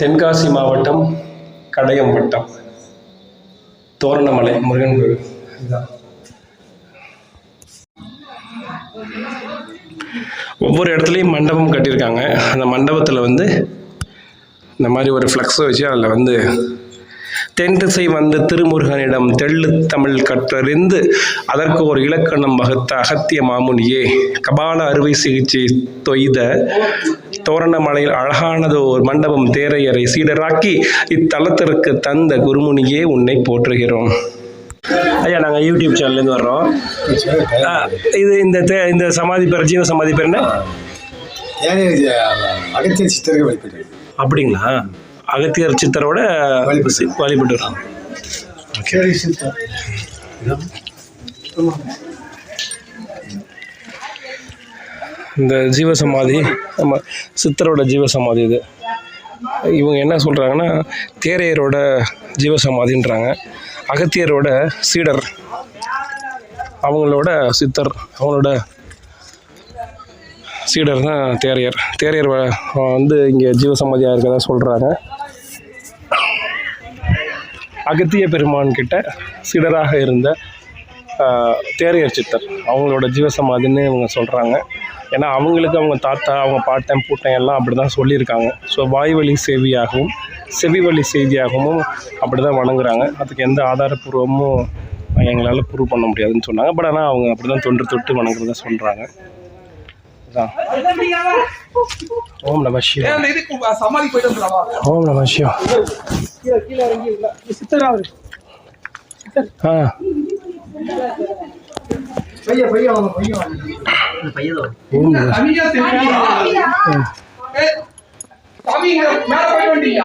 தென்காசி மாவட்டம் கடையம் வட்டம் தோரணமலை முருகன் கோவில். ஒவ்வொரு இடத்துலையும் மண்டபம் கட்டியிருக்காங்க. அந்த மண்டபத்தில் வந்து இந்த மாதிரி ஒரு ஃப்ளக்ஸை வச்சு அதில் வந்து தென் திசை வந்து திருமுருகனிடம் தெள்ளு தமிழ் கற்றறிந்து அதற்கு ஒரு இலக்கணம் வகுத்த அகத்திய மாமுனியே, கபால அறுவை சிகிச்சை தொய்த தோரணமலையில் அழகானதோ ஒரு மண்டபம் தேரையரை சீடராக்கி இத்தலத்திற்கு தந்த குருமுனியே உன்னை போற்றுகிறோம். ஐயா, நாங்கள் யூடியூப் சேனல்லேருந்து வர்றோம். இது இந்த சமாதி பேர், ஜீவ சமாதி பேர் என்ன? அகத்தியர் சித்தர்கள் வழிபட்டு. அப்படிங்களா? அகத்தியர் சித்தரோட வழிபட்டு வரோம். இந்த ஜீவசமாதி நம்ம சித்தரோட ஜீவசமாதி. இது இவங்க என்ன சொல்கிறாங்கன்னா தேரையரோட ஜீவசமாதின்றாங்க. அகத்தியரோட சீடர், அவங்களோட சித்தர், அவங்களோட சீடர் தான் தேரையர். தேரையர் வந்து இங்கே ஜீவசமாதியாக இருக்கதா சொல்கிறாங்க. அகத்திய பெருமான் கிட்ட சீடராக இருந்த தேரையர் சித்தர் அவங்களோட ஜீவசமாதின்னு இவங்க சொல்கிறாங்க. ஏன்னா அவங்களுக்கு அவங்க தாத்தா, அவங்க பாட்டன், பூட்டன் எல்லாம் அப்படி தான் சொல்லியிருக்காங்க. ஸோ வாய்வழி சேவியாகவும் செவி வழி செய்தியாகவும் அப்படி தான் வணங்குறாங்க. அதுக்கு எந்த ஆதாரப்பூர்வமும் எங்களால் ப்ரூவ் பண்ண முடியாதுன்னு சொன்னாங்க. பட் ஆனால் அவங்க அப்படி தான் தொன்று தொட்டு வணங்குறத சொல்கிறாங்க. ஓம் நம சிவாய. ஓம் நம சிவாய. ஓம் நம